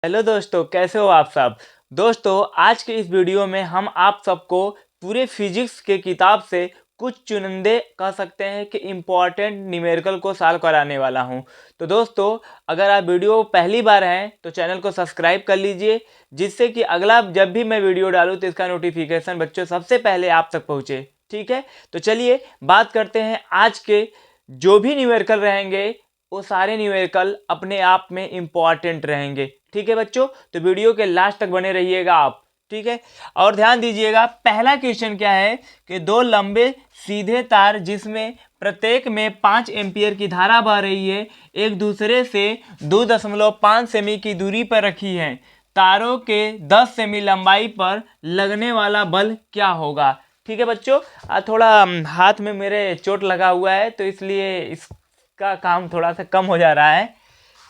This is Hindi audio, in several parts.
हेलो दोस्तों, कैसे हो आप सब। दोस्तों, आज के इस वीडियो में हम आप सबको पूरे फिजिक्स के किताब से कुछ चुनिंदे कह सकते हैं कि इम्पॉर्टेंट न्यूमेरिकल को सॉल्व कराने वाला हूं। तो दोस्तों, अगर आप वीडियो पहली बार हैं तो चैनल को सब्सक्राइब कर लीजिए, जिससे कि अगला जब भी मैं वीडियो डालूं तो इसका नोटिफिकेशन बच्चों सबसे पहले आप तक पहुंचे। ठीक है, तो चलिए बात करते हैं। आज के जो भी न्यूमेरिकल रहेंगे वो सारे न्यूमेरिकल अपने आप में इम्पॉर्टेंट रहेंगे। ठीक है बच्चों, तो वीडियो के लास्ट तक बने रहिएगा आप। ठीक है, और ध्यान दीजिएगा, पहला क्वेश्चन क्या है कि दो लंबे सीधे तार जिसमें प्रत्येक में 5 एम्पियर की धारा बह रही है, एक दूसरे से 2.5 सेमी की दूरी पर रखी है। तारों के 10 सेमी लंबाई पर लगने वाला बल क्या होगा। ठीक है बच्चों, थोड़ा हाथ में मेरे चोट लगा हुआ है तो इसलिए इसका काम थोड़ा सा कम हो जा रहा है।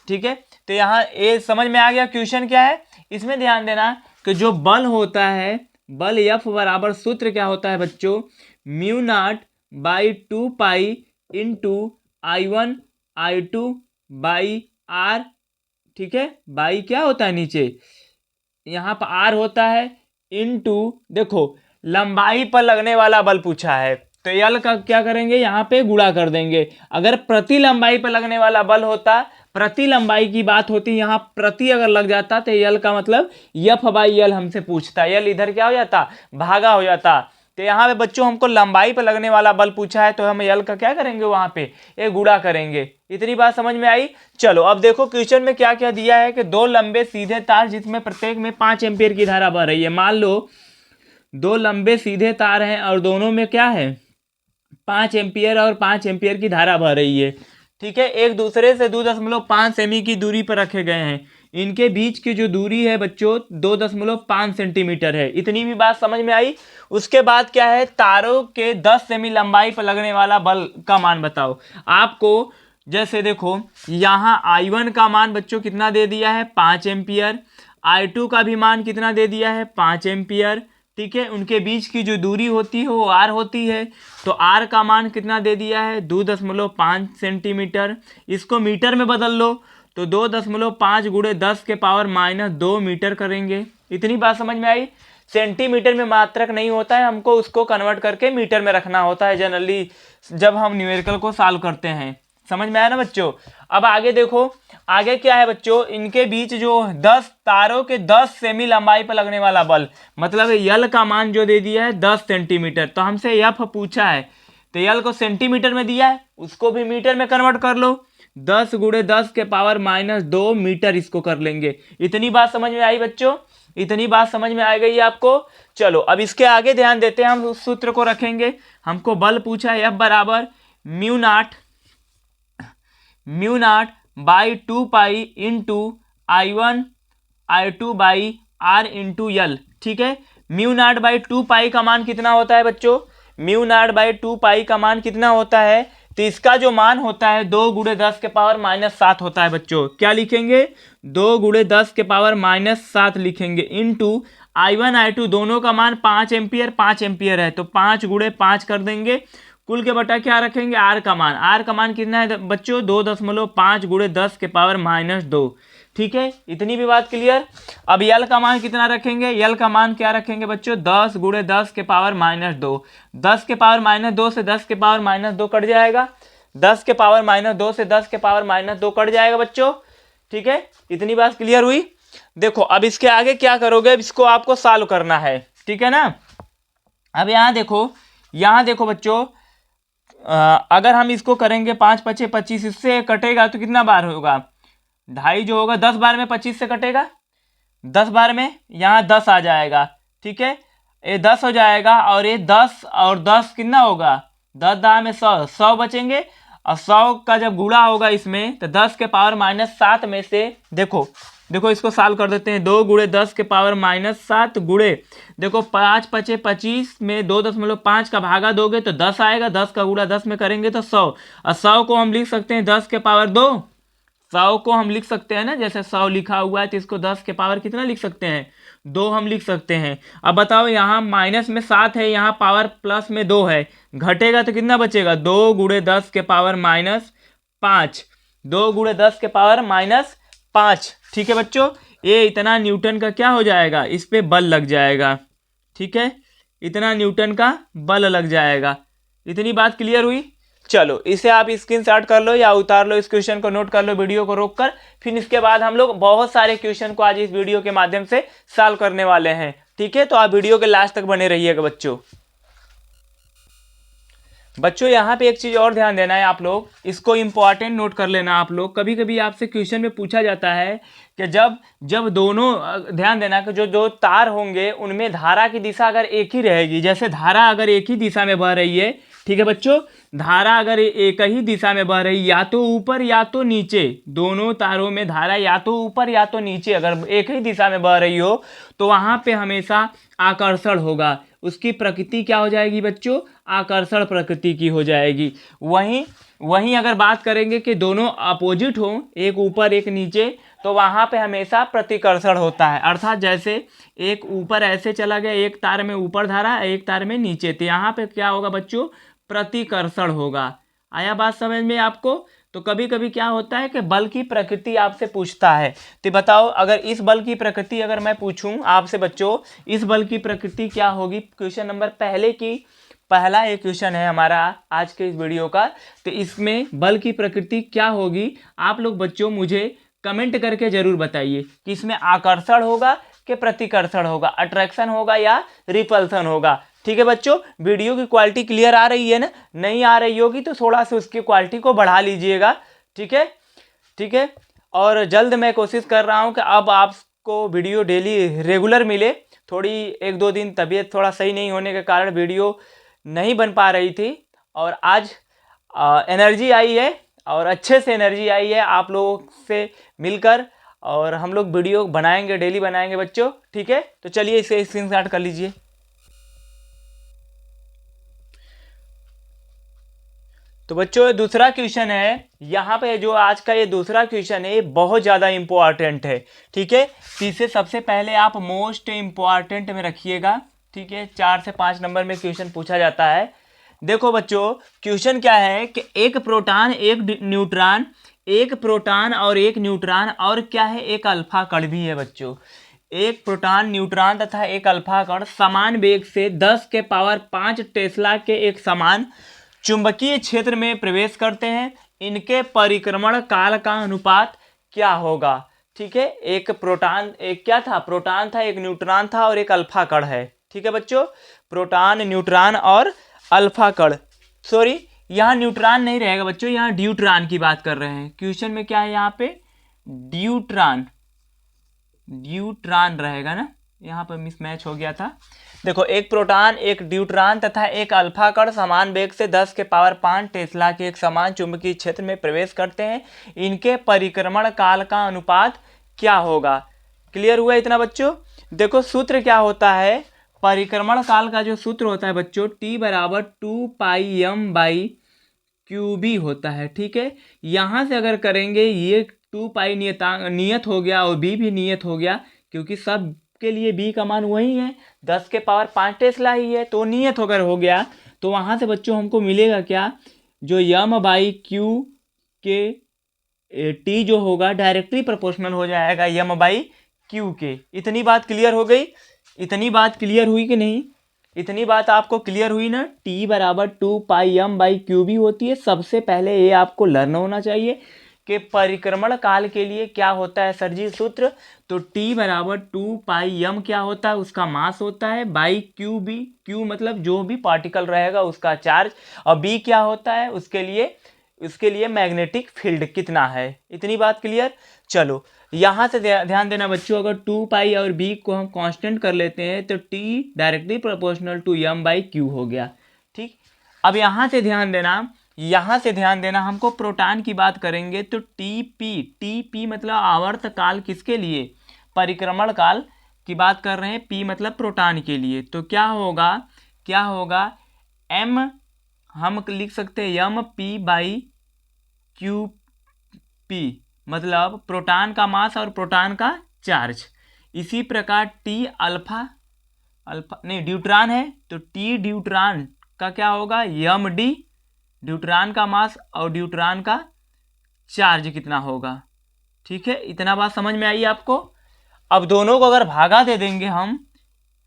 ठीक है, तो यहाँ ये समझ में आ गया क्वेश्चन क्या है। इसमें ध्यान देना कि जो बल होता है, बल F बराबर सूत्र क्या होता है बच्चों, mu naught by 2 pi into I1 I2 by R। ठीक है, बाई क्या होता है नीचे, यहाँ पर R होता है, इंटू देखो लंबाई पर लगने वाला बल पूछा है तो यल का क्या करेंगे, यहाँ पे गुणा कर देंगे। अगर प्रति लंबाई पर लगने वाला बल होता, प्रति लंबाई की बात होती, यहाँ प्रति अगर लग जाता तो यल का मतलब F बाई यल हमसे पूछता, यल इधर क्या हो जाता, भागा हो जाता। तो यहाँ पे बच्चों हमको लंबाई पर लगने वाला बल पूछा है तो हम यल का क्या करेंगे, वहां पे एक गुणा करेंगे। इतनी बात समझ में आई। चलो अब देखो क्वेश्चन में क्या क्या दिया है कि दो लंबे सीधे तार जिसमें प्रत्येक में 5 एम्पियर की धारा बह रही है। मान लो दो लंबे सीधे तार हैं और दोनों में क्या है, 5 एम्पियर और 5 एम्पियर की धारा बह रही है। ठीक है, एक दूसरे से 2.5 सेमी की दूरी पर रखे गए हैं। इनके बीच की जो दूरी है बच्चों 2.5 सेंटीमीटर है। इतनी भी बात समझ में आई। उसके बाद क्या है, तारों के 10 सेमी लंबाई पर लगने वाला बल का मान बताओ। आपको जैसे देखो यहाँ I1 का मान बच्चों कितना दे दिया है, 5 एम्पियर। I2 का भी मान कितना दे दिया है, 5 एम्पियर। ठीक है, उनके बीच की जो दूरी होती है वो R होती है, तो R का मान कितना दे दिया है, 2.5 सेंटीमीटर। इसको मीटर में बदल लो तो 2.5 गुणे 10 के पावर -2 मीटर करेंगे। इतनी बात समझ में आई। सेंटीमीटर में मात्रक नहीं होता है, हमको उसको कन्वर्ट करके मीटर में रखना होता है जनरली जब हम न्यूमेरिकल को सॉल्व करते हैं। समझ में आया ना बच्चों। अब आगे देखो, आगे क्या है बच्चों, इनके बीच जो 10 तारों के 10 सेमी लंबाई पर लगने वाला बल, मतलब यल का मान जो दे दिया है 10 सेंटीमीटर, तो हमसे एफ पूछा है तो यल को सेंटीमीटर में दिया है, उसको भी मीटर में कन्वर्ट कर लो। 10 गुणे 10 के पावर -2 मीटर इसको कर लेंगे। इतनी बात समझ में आई बच्चों, इतनी बात समझ में आ गई आपको। चलो अब इसके आगे ध्यान देते हैं, हम उस सूत्र को रखेंगे। हमको बल पूछा है एफ बराबर mu naught by 2 pi into I1 I2 by R into L. ठीक है, म्यू नॉट बाई 2 पाई का मान कितना होता है बच्चों, म्यू नॉट बाई 2 पाई का मान कितना होता है, तो इसका जो मान होता है 2 गुणे 10 के पावर -7 होता है बच्चों। क्या लिखेंगे, 2 गुणे 10 के पावर -7 लिखेंगे, इंटू I1 I2 दोनों का मान 5 एम्पियर है तो 5 गुणे 5 कर देंगे। कुल के बटा क्या रखेंगे, आर का मान। आर का मान कितना है बच्चों, 2.5 गुणे 10 के पावर -2। ठीक है, इतनी भी बात क्लियर। अब यल का मान कितना रखेंगे, यल का मान क्या रखेंगे बच्चों, 10 गुणे 10 के पावर -2। 10 के पावर -2 से 10 के पावर -2 कट जाएगा, 10 के पावर -2 से 10 के पावर -2 कट जाएगा बच्चों। ठीक है, इतनी बात क्लियर हुई। देखो अब इसके आगे क्या करोगे, इसको आपको सॉल्व करना है। ठीक है ना। अब यहाँ देखो बच्चों, अगर हम इसको करेंगे 5 5 25, इससे कटेगा तो कितना बार होगा, 2.5 जो होगा 10 बार में 25 से कटेगा, 10 बार में यहाँ 10 आ जाएगा। ठीक है, ये 10 हो जाएगा और ये 10 और 10 कितना होगा, 10 10 में 100 बचेंगे। और 100 का जब गुणा होगा इसमें तो 10 के पावर -7 में से देखो इसको सॉल्व कर देते हैं। 2 गुणे 10 के पावर -7 गुणे देखो 5 5 25 में 2.5 का भागा दोगे तो 10 आएगा, 10 का गुणा 10 में करेंगे तो 100। और 100 को हम लिख सकते हैं 10 के पावर 2। 100 को हम लिख सकते हैं ना, जैसे 100 लिखा हुआ है तो इसको 10 के पावर कितना लिख सकते हैं, 2 हम लिख सकते हैं। अब बताओ यहाँ माइनस में 7 है, यहाँ पावर प्लस में 2 है, घटेगा तो कितना बचेगा, 2 गुणे 10 के पावर -5। 2 गुणे 10 के पावर -5। ठीक है बच्चों, ये इतना न्यूटन का क्या हो जाएगा, इस पे बल लग जाएगा। ठीक है, इतना न्यूटन का बल लग जाएगा। इतनी बात क्लियर हुई। चलो इसे आप स्क्रीनशॉट कर लो या उतार लो, इस क्वेश्चन को नोट कर लो वीडियो को रोक कर। फिर इसके बाद हम लोग बहुत सारे क्वेश्चन को आज इस वीडियो के माध्यम से सॉल्व करने वाले हैं। ठीक है, तो आप वीडियो के लास्ट तक बने रहिएगा बच्चों। बच्चों यहाँ पे एक चीज और ध्यान देना है, आप लोग इसको इंपॉर्टेंट नोट कर लेना। आप लोग कभी कभी आपसे क्वेश्चन में पूछा जाता है कि जब जब दोनों, ध्यान देना कि जो दो तार होंगे उनमें धारा की दिशा अगर एक ही रहेगी, जैसे धारा अगर एक ही दिशा में बह रही है, ठीक है बच्चों, धारा अगर एक ही दिशा में बह रही, या तो ऊपर या तो नीचे, दोनों तारों में धारा या तो ऊपर या तो नीचे अगर एक ही दिशा में बह रही हो, तो वहां पे हमेशा आकर्षण होगा। उसकी प्रकृति क्या हो जाएगी बच्चों, आकर्षण प्रकृति की हो जाएगी। वहीं अगर बात करेंगे कि दोनों अपोजिट हो, एक ऊपर एक नीचे, तो वहां पे हमेशा प्रतिकर्षण होता है। अर्थात जैसे एक ऊपर ऐसे चला गया, एक तार में ऊपर धारा, एक तार में नीचे, तो यहाँ पे क्या होगा बच्चों, प्रतिकर्षण होगा। आया बात समझ में आपको। तो कभी कभी क्या होता है कि बल की प्रकृति आपसे पूछता है, तो बताओ अगर इस बल की प्रकृति अगर मैं पूछूं आपसे बच्चों, इस बल की प्रकृति क्या होगी। क्वेश्चन नंबर पहला एक क्वेश्चन है हमारा आज के इस वीडियो का, तो इसमें बल की प्रकृति क्या होगी, आप लोग बच्चों मुझे कमेंट करके जरूर बताइए कि इसमें आकर्षण होगा कि प्रतिकर्षण होगा, अट्रैक्शन होगा या रिपल्सन होगा। ठीक है बच्चों, वीडियो की क्वालिटी क्लियर आ रही है ना, नहीं आ रही होगी तो थोड़ा सा उसकी क्वालिटी को बढ़ा लीजिएगा। ठीक है, ठीक है। और जल्द मैं कोशिश कर रहा हूँ कि अब आपको वीडियो डेली रेगुलर मिले। थोड़ी एक दो दिन तबीयत थोड़ा सही नहीं होने के कारण वीडियो नहीं बन पा रही थी, और आज एनर्जी आई है, और अच्छे से एनर्जी आई है आप लोगों से मिलकर, और हम लोग वीडियो बनाएंगे, डेली बनाएंगे बच्चों। ठीक है, तो चलिए इसे स्क्रीनशॉट कर लीजिए। तो बच्चों दूसरा क्वेश्चन है यहाँ पे, जो आज का ये दूसरा क्वेश्चन है, ये बहुत ज़्यादा इंपॉर्टेंट है। ठीक है, तो इसे सबसे पहले आप मोस्ट इंपॉर्टेंट में रखिएगा। ठीक है, 4 से 5 नंबर में क्वेश्चन पूछा जाता है। देखो बच्चों, क्वेश्चन क्या है कि एक प्रोटॉन एक न्यूट्रॉन, एक प्रोटॉन और एक न्यूट्रॉन, और क्या है, एक अल्फा कण भी है बच्चों। एक प्रोटॉन, न्यूट्रॉन तथा एक अल्फा कण समान वेग से 10 के पावर 5 टेस्ला के एक समान चुंबकीय क्षेत्र में प्रवेश करते हैं। इनके परिक्रमण काल का अनुपात क्या होगा। ठीक है, एक प्रोटॉन, एक क्या था, प्रोटॉन था, एक न्यूट्रॉन था और एक अल्फा कण है। ठीक है बच्चों, प्रोटॉन, न्यूट्रॉन और अल्फा कण, सॉरी यहाँ न्यूट्रॉन नहीं रहेगा बच्चों, यहाँ ड्यूट्रॉन की बात कर रहे हैं। क्वेश्चन में क्या है यहाँ पे, ड्यूट्रॉन रहेगा ना, यहाँ पर मिसमैच हो गया था। देखो, एक प्रोटॉन, एक ड्यूट्रॉन तथा एक अल्फा कण समान वेग से 10 के पावर 5 टेस्ला के एक समान चुंबकीय क्षेत्र में प्रवेश करते हैं। इनके परिक्रमण काल का अनुपात क्या होगा। क्लियर हुआ इतना बच्चों। देखो सूत्र क्या होता है, परिक्रमण काल का जो सूत्र होता है बच्चों, T बराबर 2πm/QB होता है। ठीक है, यहाँ से अगर करेंगे, ये 2π नियत हो गया और B भी नियत हो गया, क्योंकि सब के लिए B का मान वही है, 10 के पावर 5 टेस्ला ही है, तो नियत होकर हो गया। तो वहाँ से बच्चों हमको मिलेगा क्या, जो m/Q के T जो होगा डायरेक्टली प्रोपोर्शनल हो जाएगा m/Q के। इतनी बात क्लियर हो गई, इतनी बात क्लियर हुई कि नहीं, इतनी बात आपको क्लियर हुई ना। T बराबर 2πm/QB होती है। सबसे पहले ये आपको लर्न होना चाहिए कि परिक्रमण काल के लिए क्या होता है सर जी सूत्र। तो T बराबर 2πm क्या होता है, उसका मास होता है, बाई QB, Q मतलब जो भी पार्टिकल रहेगा उसका चार्ज, और B क्या होता है, उसके लिए मैग्नेटिक फील्ड कितना है। इतनी बात क्लियर। चलो यहाँ से ध्यान देना बच्चों, अगर 2π और B को हम कांस्टेंट कर लेते हैं तो T directly proportional to m/Q हो गया। ठीक, अब यहाँ से ध्यान देना, हमको प्रोटॉन की बात करेंगे तो TP मतलब आवर्त काल किसके लिए, परिक्रमण काल की बात कर रहे हैं, P मतलब प्रोटॉन के लिए। तो क्या होगा m, हम लिख सकते हैं mp/QP, मतलब प्रोटॉन का मास और प्रोटॉन का चार्ज। इसी प्रकार T ड्यूट्रॉन है तो T ड्यूट्रॉन का क्या होगा, md, ड्यूट्रॉन का मास और ड्यूट्रॉन का चार्ज कितना होगा। ठीक है, इतना बात समझ में आई आपको। अब दोनों को अगर भागा दे देंगे हम,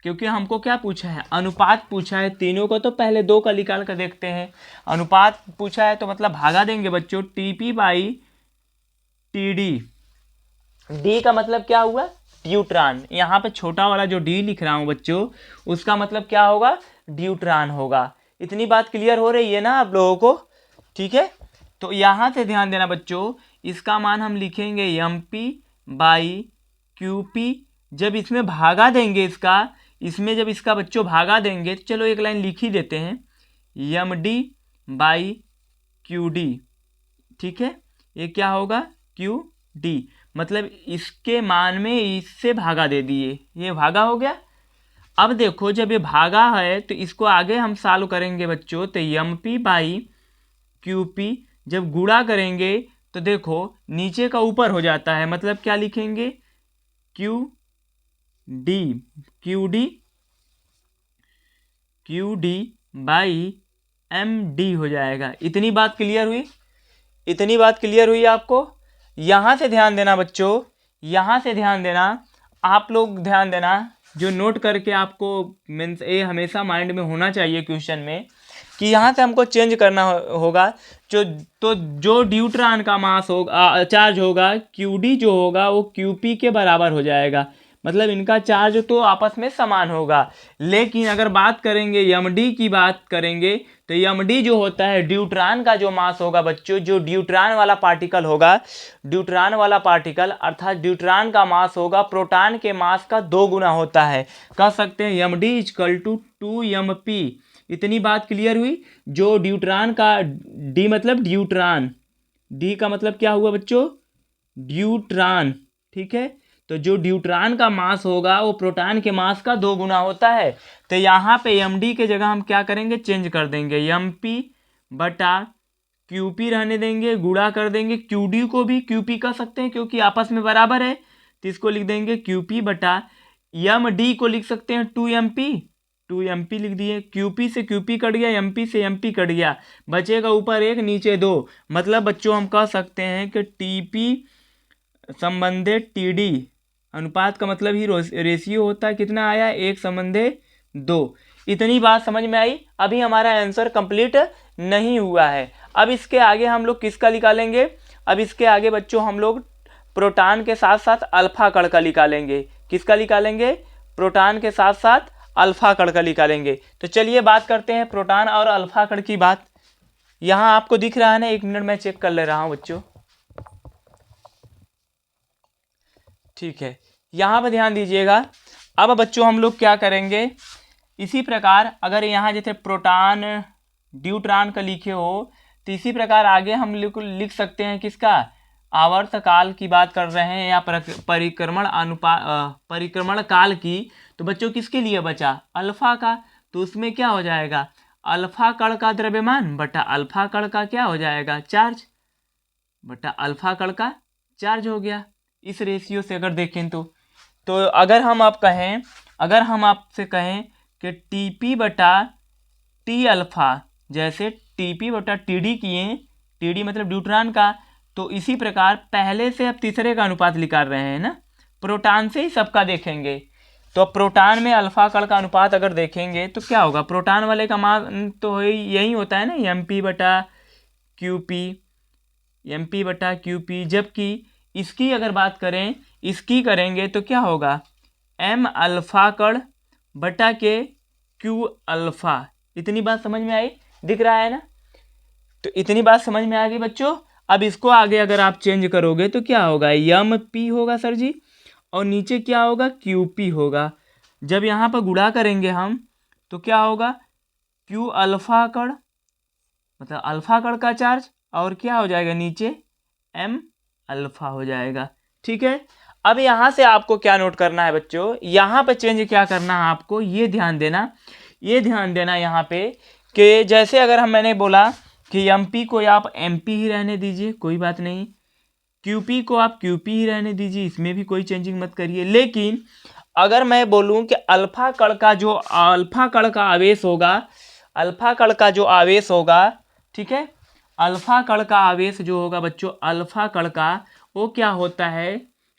क्योंकि हमको क्या पूछा है, अनुपात पूछा है, तीनों को तो पहले 2 का निकाल कर देखते हैं। अनुपात पूछा है तो मतलब भागा देंगे बच्चों, टीपी बाई टीडी। डी का मतलब क्या हुआ, ड्यूट्रान। यहाँ पे छोटा वाला जो डी लिख रहा हूँ बच्चों, उसका मतलब क्या होगा, ड्यूट्रान होगा। इतनी बात क्लियर हो रही है ना आप लोगों को? ठीक है, तो यहाँ से ध्यान देना बच्चों, इसका मान हम लिखेंगे M P by Q P. जब इसमें भागा देंगे इसमें जब इसका बच्चों भागा देंगे तो चलो एक लाइन लिख ही देते हैं, M D by Q D. ठीक है, ये क्या होगा, क्यू डी। मतलब इसके मान में इससे भागा दे दिए, ये भागा हो गया। अब देखो जब ये भागा है तो इसको आगे हम सॉल्व करेंगे बच्चों, तो M P by Q P जब गुणा करेंगे तो देखो नीचे का ऊपर हो जाता है, मतलब क्या लिखेंगे, Q D, Q D, Q D by M D हो जाएगा। इतनी बात क्लियर हुई? इतनी बात क्लियर हुई आपको? यहाँ से ध्यान देना बच्चों, यहाँ से ध्यान देना, आप लोग ध्यान देना, जो नोट करके आपको मीन्स ये हमेशा माइंड में होना चाहिए क्वेश्चन में, कि यहाँ से हमको चेंज करना होगा। जो ड्यूट्रॉन का मास होगा, चार्ज होगा, क्यूडी जो होगा वो क्यूपी के बराबर हो जाएगा, मतलब इनका चार्ज तो आपस में समान होगा। लेकिन अगर बात करेंगे एमडी की बात करेंगे तो एमडी जो होता है, ड्यूट्रॉन का जो मास होगा बच्चों, जो ड्यूट्रॉन वाला पार्टिकल होगा, ड्यूट्रॉन वाला पार्टिकल अर्थात ड्यूट्रॉन का मास होगा प्रोटॉन के मास का 2 गुना होता है। कह सकते हैं M D equal to 2mp। इतनी बात क्लियर हुई? जो ड्यूट्रॉन का, डी मतलब ड्यूट्रॉन, डी का मतलब क्या हुआ बच्चों, ड्यूट्रॉन। ठीक है, तो जो ड्यूट्रॉन का मास होगा वो प्रोटॉन के मास का 2 गुना होता है। तो यहाँ पे एम डी के जगह हम क्या करेंगे, चेंज कर देंगे, एम पी बटा क्यू पी रहने देंगे, गुणा कर देंगे, क्यू डी को भी क्यू पी कह सकते हैं क्योंकि आपस में बराबर है, तो इसको लिख देंगे क्यू पी बटा एम डी को लिख सकते हैं 2mp लिख दिए। क्यूपी से क्यूपी कट गया, एमपी से एमपी कट गया, बचेगा ऊपर 1 नीचे 2। मतलब बच्चों हम कह सकते हैं कि टीपी संबंधे टीडी, अनुपात का मतलब ही रेशियो होता है, कितना आया, 1:2। इतनी बात समझ में आई? अभी हमारा आंसर कंप्लीट नहीं हुआ है। अब इसके आगे हम लोग किसका निकालेंगे, अब इसके आगे बच्चों हम लोग प्रोटॉन के साथ साथ अल्फा कण का निकालेंगे। किसका निकालेंगे, प्रोटॉन के साथ साथ अल्फा कण का निकालेंगे। तो चलिए बात करते हैं प्रोटॉन और अल्फा कण की बात। यहाँ आपको दिख रहा है ना, 1 मिनट में चेक कर ले रहा हूँ बच्चों। ठीक है, यहाँ पर ध्यान दीजिएगा। अब बच्चों हम लोग क्या करेंगे, इसी प्रकार अगर यहाँ जैसे प्रोटॉन ड्यूट्रॉन का लिखे हो, तो इसी प्रकार आगे हम लिख सकते हैं किसका, आवर्तकाल की बात कर रहे हैं या परिक्रमण काल की। तो बच्चों किसके लिए बचा, अल्फा का, तो उसमें क्या हो जाएगा, अल्फा कण का द्रव्यमान बटा अल्फा कण का क्या हो जाएगा, चार्ज, बटा अल्फा कण का चार्ज हो गया। इस रेशियो से अगर देखें तो अगर हम आपसे कहें कि टीपी बटा टी अल्फा, जैसे टीपी बटा टीडी किए, टीडी मतलब ड्यूट्रॉन का, तो इसी प्रकार पहले से अब तीसरे का अनुपात निकाल रहे हैं ना, प्रोटॉन से ही सबका देखेंगे। तो प्रोटॉन में अल्फा कण का अनुपात अगर देखेंगे तो क्या होगा, प्रोटॉन वाले का मान तो यही होता है ना, एमपी बटा क्यूपी, जबकि इसकी अगर बात करें, इसकी करेंगे तो क्या होगा, एम अल्फा कण बटा के क्यू अल्फा। इतनी बात समझ में आई, दिख रहा है ना? तो इतनी बात समझ में आ गई बच्चों। अब इसको आगे अगर आप चेंज करोगे तो क्या होगा, एम पी होगा सर जी, और नीचे क्या होगा, क्यू पी होगा। जब यहाँ पर गुणा करेंगे हम तो क्या होगा, क्यू अल्फा कण मतलब अल्फा कण का चार्ज, और क्या हो जाएगा नीचे, एम अल्फा हो जाएगा। ठीक है, अब यहाँ से आपको क्या नोट करना है बच्चों, यहाँ पे चेंज क्या करना है आपको, ये ध्यान देना यहाँ पे कि जैसे अगर मैंने बोला कि एमपी को आप एमपी ही रहने दीजिए, कोई बात नहीं, क्यूपी को आप क्यूपी ही रहने दीजिए, इसमें भी कोई चेंजिंग मत करिए। लेकिन अगर मैं बोलूं कि अल्फा कण का आवेश होगा, ठीक है, अल्फा कण का आवेश जो होगा बच्चों, अल्फा कण का वो क्या होता है,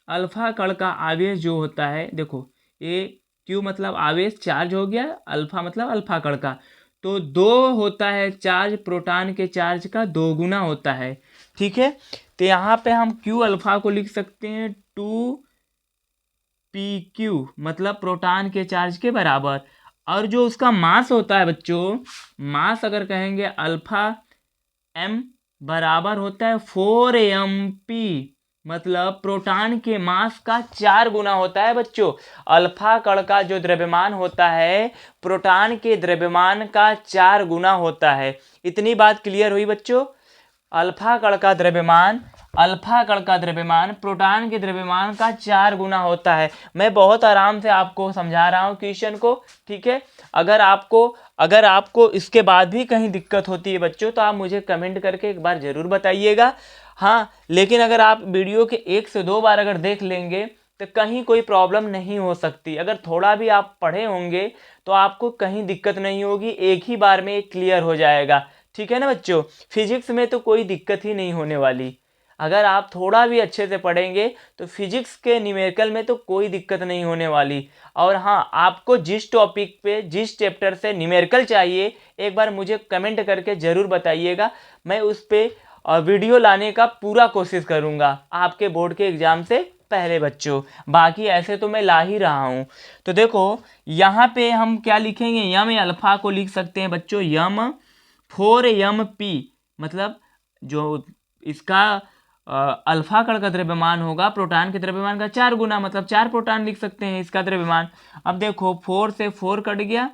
अल्फा कण का आवेश जो होता है, देखो ये क्यू मतलब आवेश चार्ज हो गया, अल्फा मतलब अल्फा कण का, तो 2 होता है चार्ज, प्रोटॉन के चार्ज का 2 गुना होता है। ठीक है, तो यहाँ पे हम क्यू अल्फा को लिख सकते हैं 2 pq, मतलब प्रोटॉन के चार्ज के बराबर। और जो उसका मास होता है बच्चों, मास अगर कहेंगे अल्फा m बराबर होता है 4mp, मतलब प्रोटॉन के मास का 4 गुना होता है बच्चों। अल्फा कण का जो द्रव्यमान होता है प्रोटॉन के द्रव्यमान का 4 गुना होता है। इतनी बात क्लियर हुई बच्चों। अल्फा कण का द्रव्यमान प्रोटॉन के द्रव्यमान का 4 गुना होता है। मैं बहुत आराम से आपको समझा रहा हूँ क्वेश्चन को। ठीक है, अगर आपको इसके बाद भी कहीं दिक्कत होती है बच्चों तो आप मुझे कमेंट करके एक बार ज़रूर बताइएगा। हाँ, लेकिन अगर आप वीडियो के 1 से 2 बार अगर देख लेंगे तो कहीं कोई प्रॉब्लम नहीं हो सकती। अगर थोड़ा भी आप पढ़े होंगे तो आपको कहीं दिक्कत नहीं होगी, एक ही बार में क्लियर हो जाएगा। ठीक है ना बच्चों, फिजिक्स में तो कोई दिक्कत ही नहीं होने वाली। अगर आप थोड़ा भी अच्छे से पढ़ेंगे तो फिजिक्स के न्यूमेरिकल में तो कोई दिक्कत नहीं होने वाली। और हाँ, आपको जिस टॉपिक पे जिस चैप्टर से न्यूमेरिकल चाहिए एक बार मुझे कमेंट करके ज़रूर बताइएगा, मैं उस पर वीडियो लाने का पूरा कोशिश करूँगा आपके बोर्ड के एग्ज़ाम से पहले बच्चों। बाकी ऐसे तो मैं ला ही रहा हूँ। तो देखो यहाँ पे हम क्या लिखेंगे, यम अल्फा को लिख सकते हैं बच्चों यम 4mp, मतलब जो इसका अल्फा कण का द्रव्यमान होगा प्रोटॉन के द्रव्यमान का 4 गुना, मतलब 4 प्रोटॉन लिख सकते हैं इसका द्रव्यमान। अब देखो 4 से 4 कट गया,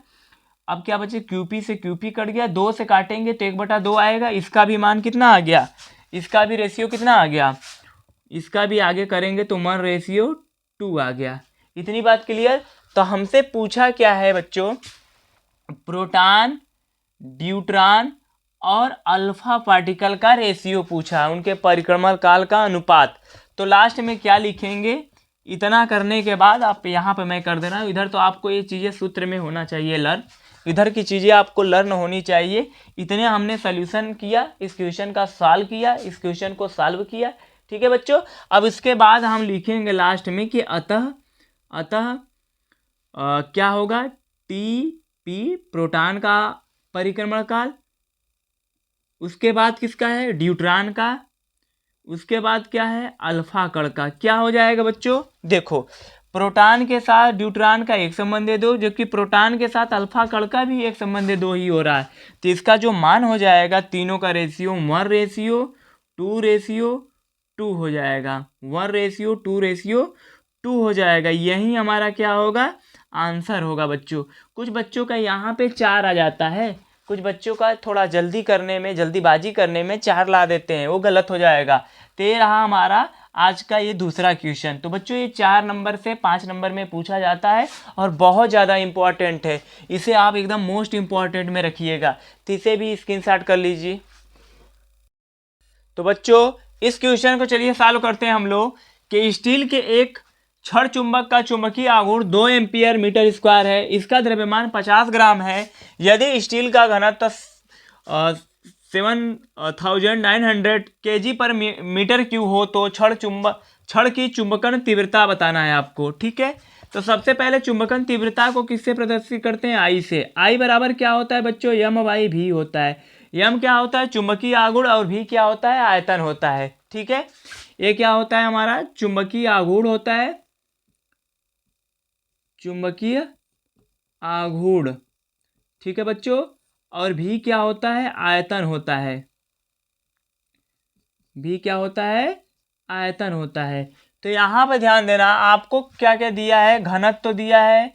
अब क्या बचे क्यूपी से क्यूपी कट गया, 2 से काटेंगे तो 1/2 आएगा। इसका भी मान कितना आ गया, इसका भी रेशियो कितना आ गया, इसका भी आगे करेंगे तो 1:2 आ गया। इतनी बात क्लियर। तो हमसे पूछा क्या है बच्चों, प्रोटॉन, ड्यूट्रॉन और अल्फा पार्टिकल का रेशियो पूछा, उनके परिक्रमण काल का अनुपात। तो लास्ट में क्या लिखेंगे, इतना करने के बाद आप यहाँ पे मैं कर दे रहा हूँ, इधर तो आपको ये चीज़ें सूत्र में होना चाहिए लर्न, इधर की चीज़ें आपको लर्न होनी चाहिए। इतने हमने सोल्यूशन किया, इस क्वेश्चन का सॉल्व किया, इस क्वेश्चन को सॉल्व किया। ठीक है बच्चों, अब इसके बाद हम लिखेंगे लास्ट में कि अतः क्या होगा, T P प्रोटॉन का परिक्रमण काल, उसके बाद किसका है ड्यूट्रॉन का, उसके बाद क्या है अल्फा कण का। क्या हो जाएगा बच्चों, देखो प्रोटॉन के साथ ड्यूट्रॉन का 1 संबंध 2, जबकि प्रोटॉन के साथ अल्फा कण का भी 1 संबंध 2 ही हो रहा है। तो इसका जो मान हो जाएगा तीनों का रेशियो 1:2:2 हो जाएगा, 1:2:2 हो जाएगा। यही हमारा क्या होगा, आंसर होगा बच्चों। कुछ बच्चों का यहाँ पे 4 आ जाता है, कुछ बच्चों का थोड़ा जल्दीबाजी करने में 4 ला देते हैं, वो गलत हो जाएगा। तो ये रहा हमारा आज का ये दूसरा क्वेश्चन। तो बच्चों ये 4 नंबर से 5 नंबर में पूछा जाता है और बहुत ज़्यादा इंपॉर्टेंट है, इसे आप एकदम मोस्ट इंपॉर्टेंट में रखिएगा। तो इसे भी स्क्रीनशॉट कर लीजिए। तो बच्चों इस क्वेश्चन को चलिए सॉल्व करते हैं हम लोग कि स्टील के एक छड़ चुंबक का चुंबकीय आघूर्ण 2 एम्पियर मीटर स्क्वायर है, इसका द्रव्यमान 50 ग्राम है। यदि स्टील का घनत्व 7900 kg पर मीटर क्यूब हो तो छड़ की चुंबकन तीव्रता बताना है आपको। ठीक है, तो सबसे पहले चुंबकन तीव्रता को किससे प्रदर्शित करते हैं, आई से। आई बराबर क्या होता है बच्चों, m/v होता है। यम क्या होता है, चुंबकीय आघूर्ण, और भी क्या होता है, आयतन होता है। ठीक है, ये क्या होता है हमारा, चुंबकीय आघूर्ण होता है, चुंबकीय आघूर्ण। ठीक है बच्चों, और भी क्या होता है, आयतन होता है, भी क्या होता है, आयतन होता है। तो यहाँ पर ध्यान देना, आपको क्या क्या दिया है, घनत्व तो दिया है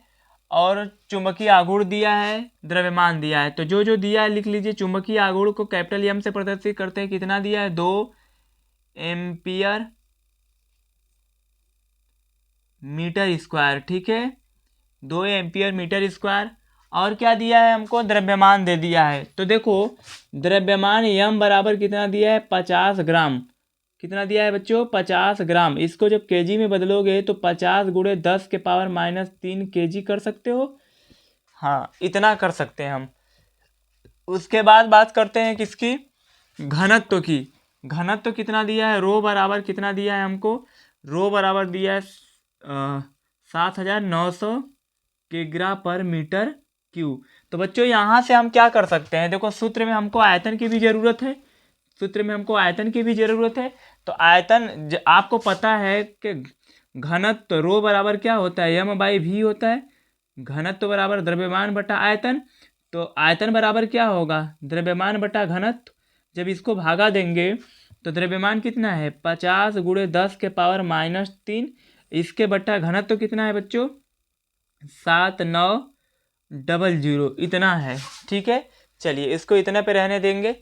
और चुंबकीय आघूर्ण दिया है, द्रव्यमान दिया है। तो जो जो दिया है लिख लीजिए। चुंबकीय आघूर्ण को कैपिटल एम से प्रदर्शित करते हैं, कितना दिया है, 2 एम्पियर मीटर स्क्वायर। ठीक है, 2 एम्पियर मीटर स्क्वायर। और क्या दिया है हमको, द्रव्यमान दे दिया है। तो देखो द्रव्यमान यम बराबर कितना दिया है, 50 ग्राम। कितना दिया है बच्चों, 50 ग्राम। इसको जब केजी में बदलोगे तो 50 × 10⁻³ kg कर सकते हो। हाँ, इतना कर सकते हैं हम। उसके बाद बात करते हैं किसकी, घनत्व की। घनत्व कितना दिया है, रो बराबर कितना दिया है हमको, रो बराबर दिया है 7900 किग्रा पर मीटर क्यूब। तो बच्चों यहाँ से हम क्या कर सकते हैं, देखो सूत्र में हमको आयतन की भी ज़रूरत है, सूत्र में हमको आयतन की भी ज़रूरत है। तो आयतन आपको पता है कि घनत्व रो बराबर क्या होता है, m बाई भी होता है। घनत्व बराबर द्रव्यमान बटा आयतन। तो आयतन बराबर क्या होगा, द्रव्यमान बटा घनत्व। जब इसको भागा देंगे तो द्रव्यमान कितना है 50 गुणे 10 के पावर -3, इसके बटा घनत्व कितना है बच्चों 7900 इतना है। ठीक है, चलिए इसको इतना पे रहने देंगे।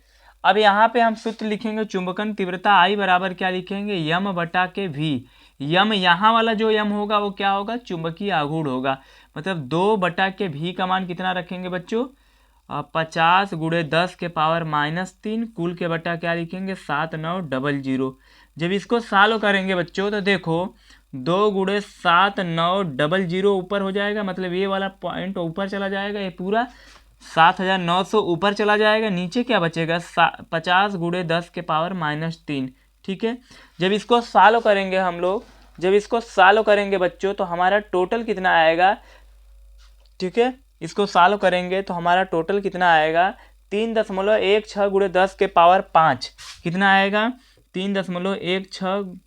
अब यहाँ पे हम सूत्र लिखेंगे चुंबकन तीव्रता आई बराबर क्या लिखेंगे यम बटा के भी। यम यहाँ वाला जो यम होगा वो क्या होगा, चुंबकीय आघूर्ण होगा। मतलब 2 बटा के भी का मान कितना रखेंगे बच्चों 50 गुणे 10 के पावर -3, कुल के बटा क्या लिखेंगे 7900। जब इसको सॉल्व करेंगे बच्चों तो देखो 2 गुणे 7900 ऊपर हो जाएगा, मतलब ये वाला पॉइंट ऊपर चला जाएगा, ये पूरा 7900 ऊपर चला जाएगा। नीचे क्या बचेगा 50 गुणे 10 के पावर -3। ठीक है, जब इसको सॉल्व करेंगे हम लोग, जब इसको सॉल्व करेंगे बच्चों तो हमारा टोटल कितना आएगा। ठीक है, इसको सॉल्व करेंगे तो हमारा टोटल कितना आएगा 3.16 गुणे 10 के पावर 5 कितना आएगा 3.16।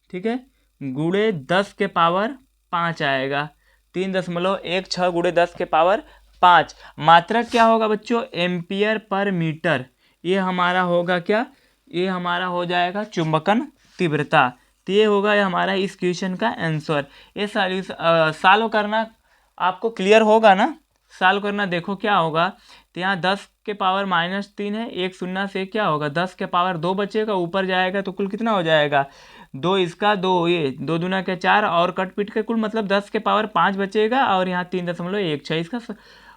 ठीक है, गुणे 10 के पावर 5 आएगा 3.16 गुणे 10 के पावर 5। मात्रक क्या होगा बच्चों एम्पियर पर मीटर। ये हमारा होगा क्या, ये हमारा हो जाएगा चुंबकन तीव्रता। तो ये होगा ये हमारा इस क्वेश्चन का आंसर। ये सॉल्व करना आपको क्लियर होगा ना, सॉल्व करना। देखो क्या होगा, तो यहाँ 10 के पावर -3 है, एक शून्य से क्या होगा 10 के पावर 2 बचेगा, ऊपर जाएगा तो कुल कितना हो जाएगा 2 इसका 2, ये 2 दूना के 4 और कट पीट के कुल मतलब 10 के पावर 5 बचेगा। और यहाँ 3.16 इसका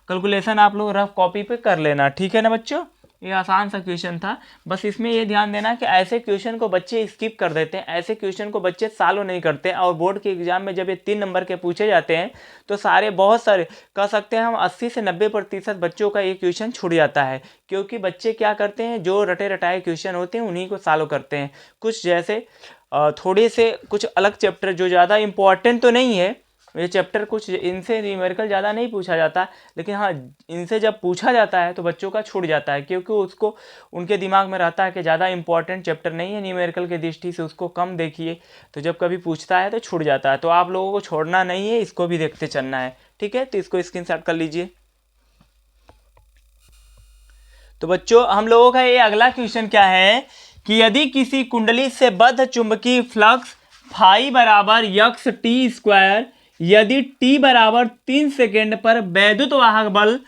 कैलकुलेशन आप लोग रफ कॉपी पे कर लेना। ठीक है ना बच्चों, ये आसान सा क्वेश्चन था। बस इसमें ये ध्यान देना कि ऐसे क्वेश्चन को बच्चे स्किप कर देते हैं, ऐसे क्वेश्चन को बच्चे सॉल्व नहीं करते हैं। और बोर्ड के एग्जाम में जब ये 3 नंबर के पूछे जाते हैं तो बहुत सारे कह सकते हैं हम 80 से 90% बच्चों का ये क्वेश्चन छूट जाता है। क्योंकि बच्चे क्या करते हैं, जो रटे रटाए क्वेश्चन होते हैं उन्हीं को सॉल्व करते हैं। कुछ जैसे थोड़े से कुछ अलग चैप्टर जो ज़्यादा इम्पोर्टेंट तो नहीं है, ये चैप्टर कुछ इनसे न्यूमेरिकल ज़्यादा नहीं पूछा जाता, लेकिन हाँ इनसे जब पूछा जाता है तो बच्चों का छूट जाता है। क्योंकि उसको उनके दिमाग में रहता है कि ज़्यादा इंपॉर्टेंट चैप्टर नहीं है न्यूमेरिकल के दृष्टि से, उसको कम देखिए। तो जब कभी पूछता है तो छूट जाता है। तो आप लोगों को छोड़ना नहीं है, इसको भी देखते चलना है। ठीक है, तो इसको स्क्रीनशॉट कर लीजिए। तो बच्चों हम लोगों का ये अगला क्वेश्चन क्या है कि यदि किसी कुंडली से बद्ध चुंबकीय फ्लक्स फाई बराबर यक्स टी स्क्वायर, यदि टी बराबर 3 सेकेंड पर वैद्युत वाहक बल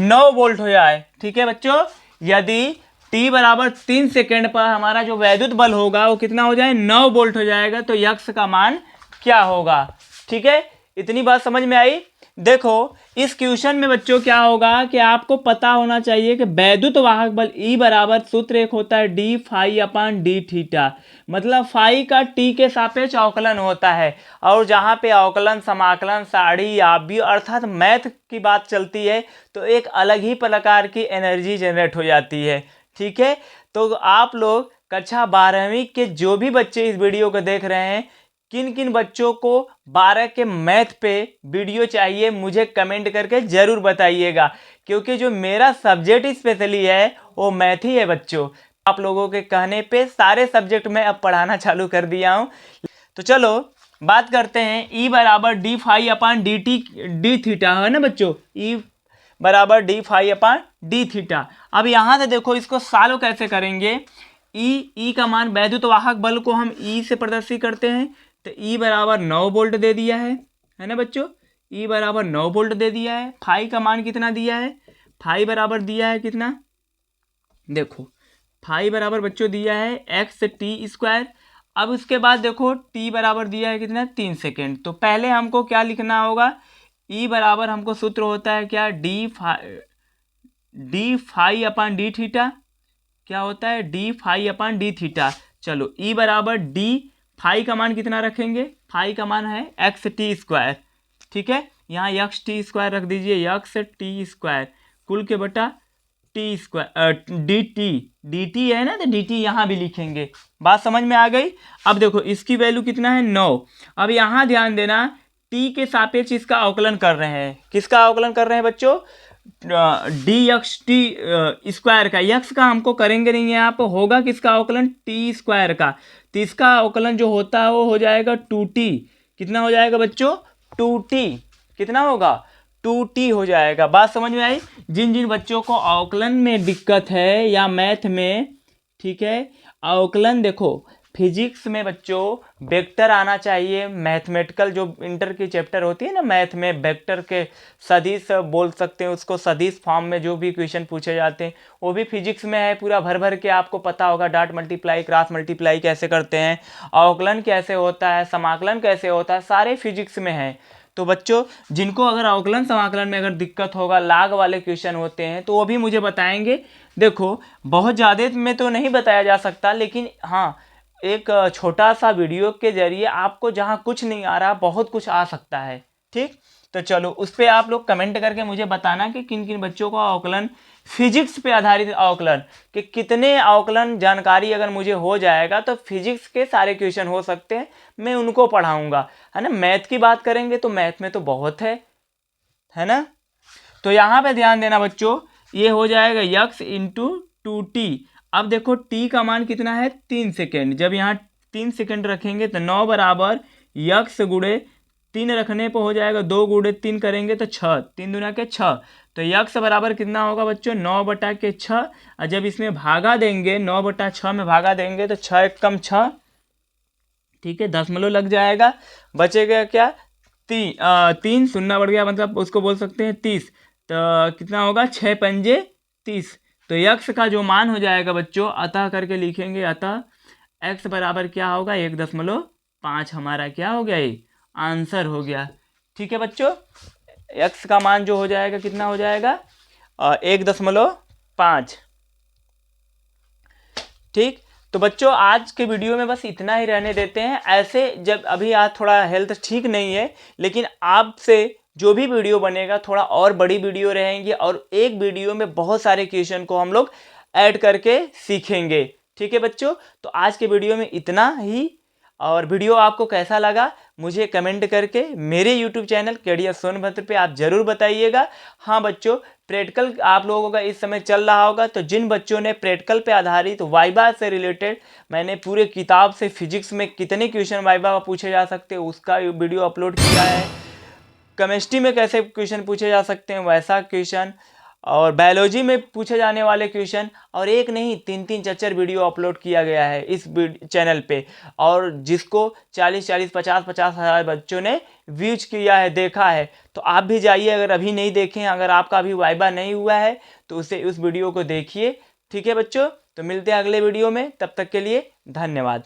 9 वोल्ट हो जाए। ठीक है बच्चों, यदि टी बराबर 3 सेकेंड पर हमारा जो वैद्युत बल होगा वो कितना हो जाए 9 वोल्ट हो जाएगा, तो यक्स का मान क्या होगा। ठीक है, इतनी बात समझ में आई। देखो इस क्वेश्चन में बच्चों क्या होगा कि आपको पता होना चाहिए कि वैद्युत वाहक बल E बराबर सूत्र एक होता है डी फाई अपान डी थीटा। मतलब फाई का टी के सापेक्ष अवकलन होता है, और जहाँ पे अवकलन समाकलन साड़ी आव्यूह अर्थात मैथ की बात चलती है तो एक अलग ही प्रकार की एनर्जी जनरेट हो जाती है। ठीक है, तो आप लोग कक्षा 12वीं के जो भी बच्चे इस वीडियो को देख रहे हैं, किन किन बच्चों को 12 के मैथ पे वीडियो चाहिए मुझे कमेंट करके ज़रूर बताइएगा। क्योंकि जो मेरा सब्जेक्ट स्पेशली है वो मैथ ही है बच्चों। आप लोगों के कहने पे सारे सब्जेक्ट में अब पढ़ाना चालू कर दिया हूँ। तो चलो बात करते हैं E बराबर डी फाई अपान डी थीटा है ना बच्चों, E बराबर डी फाई अपान डी थीटा। अब यहाँ से देखो इसको सॉल्व कैसे करेंगे। E का मान वैद्युत वाहक बल को हम E से प्रदर्शित करते हैं, तो E बराबर 9 वोल्ट दे दिया है ना बच्चों, E बराबर 9 वोल्ट दे दिया है। फाई का मान कितना दिया है, फाई बराबर दिया है कितना, देखो फाई बराबर बच्चों दिया है एक्स टी स्क्वायर। अब उसके बाद देखो टी बराबर दिया है कितना 3 सेकेंड। तो पहले हमको क्या लिखना होगा, E बराबर हमको सूत्र होता है क्या डी फाई अपान डी थीटा, क्या होता है डी फाई अपान डी थीटा। चलो E बराबर डी फाई का मान कितना रखेंगे, फाई का मान है एक्स टी स्क्वायर। ठीक है, यहाँ एक्स टी स्क्वायर रख दीजिए, एक्स टी स्क्वायर कुल के बटा टी स्क्वायर डी टी है ना, तो डी टी यहाँ भी लिखेंगे। बात समझ में आ गई। अब देखो इसकी वैल्यू कितना है 9। अब यहाँ ध्यान देना टी के सापेक्ष इसका अवकलन कर रहे हैं। किसका अवकलन कर रहे हैं बच्चों? डी एक्स टी स्क्वायर का। यक्स का हमको करेंगे नहीं, यहाँ पर होगा किसका अवकलन? टी स्क्वायर का। तो इसका अवकलन जो होता है वो हो जाएगा 2t। कितना हो जाएगा बच्चों? 2t। कितना होगा? 2t हो जाएगा। बात समझ में आई? जिन जिन बच्चों को अवकलन में दिक्कत है या मैथ में, ठीक है, अवकलन देखो फिजिक्स में बच्चों वेक्टर आना चाहिए। मैथमेटिकल जो इंटर की चैप्टर होती है ना मैथ में, वेक्टर के सदिश बोल सकते हैं उसको, सदिश फॉर्म में जो भी क्वेश्चन पूछे जाते हैं वो भी फिजिक्स में है पूरा भर भर के। आपको पता होगा डॉट मल्टीप्लाई, क्रॉस मल्टीप्लाई कैसे करते हैं, अवकलन कैसे होता है, समाकलन कैसे होता है, सारे फिजिक्स में है। तो बच्चों जिनको अगर अवकलन समाकलन में अगर दिक्कत होगा, लाग वाले क्वेश्चन होते हैं, तो वो भी मुझे बताएंगे। देखो बहुत ज़्यादा में तो नहीं बताया जा सकता, लेकिन हाँ एक छोटा सा वीडियो के जरिए आपको जहाँ कुछ नहीं आ रहा बहुत कुछ आ सकता है। ठीक, तो चलो उस पर आप लोग कमेंट करके मुझे बताना कि किन किन बच्चों को अवकलन, फिजिक्स पे आधारित अवकलन कि कितने अवकलन जानकारी अगर मुझे हो जाएगा तो फिजिक्स के सारे क्वेश्चन हो सकते हैं, मैं उनको पढ़ाऊंगा, है ना। मैथ की बात करेंगे तो मैथ में तो बहुत है ना। तो यहाँ पे ध्यान देना बच्चों, ये हो जाएगा यक्स इंटू 2t। अब देखो t का मान कितना है? 3 सेकेंड। जब यहाँ 3 सेकेंड रखेंगे तो 9 बराबर यक्स गुड़े 3 रखने पर हो जाएगा 2 गुड़े 3 करेंगे तो 6, 3 दूना के 6। तो यक्स बराबर कितना होगा बच्चों? 9 बटा के 6। और जब इसमें भागा देंगे 9 बटा 6 में भागा देंगे तो 6 एक कम 6, ठीक है, दशमलव लग जाएगा। बचेगा क्या? 3 शून्य बढ़ गया, मतलब उसको बोल सकते हैं 30। तो कितना होगा? 6 पंजे 30। तो यक्स का जो मान हो जाएगा बच्चों, अतः करके लिखेंगे, अतः एक्स बराबर क्या होगा? 1.5 हमारा क्या हो गया? ये आंसर हो गया। ठीक है बच्चों, एक्स का मान जो हो जाएगा कितना हो जाएगा? 1.5। ठीक, तो बच्चों आज के वीडियो में बस इतना ही रहने देते हैं। ऐसे जब अभी आज थोड़ा हेल्थ ठीक नहीं है, लेकिन आपसे जो भी वीडियो बनेगा थोड़ा और बड़ी वीडियो रहेंगी और एक वीडियो में बहुत सारे क्वेश्चन को हम लोग ऐड करके सीखेंगे। ठीक है बच्चों, तो आज के वीडियो में इतना ही। और वीडियो आपको कैसा लगा मुझे कमेंट करके मेरे YouTube चैनल केडीएस सोनभद्र पे आप ज़रूर बताइएगा। हाँ बच्चों, प्रैक्टिकल आप लोगों का इस समय चल रहा होगा, तो जिन बच्चों ने प्रैक्टिकल पे आधारित तो वाइवा से रिलेटेड मैंने पूरे किताब से फिजिक्स में कितने क्वेश्चन वाइवा पूछे जा सकते हैं उसका वीडियो अपलोड किया है। केमिस्ट्री में कैसे क्वेश्चन पूछे जा सकते हैं वैसा क्वेश्चन, और बायोलॉजी में पूछे जाने वाले क्वेश्चन, और एक नहीं 3-3 4-4 वीडियो अपलोड किया गया है इस चैनल पे, और जिसको 40-40 50-50 हज़ार बच्चों ने व्यूज किया है, देखा है। तो आप भी जाइए, अगर अभी नहीं देखें, अगर आपका अभी वाइवा नहीं हुआ है तो उस वीडियो को देखिए। ठीक है बच्चों, तो मिलते हैं अगले वीडियो में, तब तक के लिए धन्यवाद।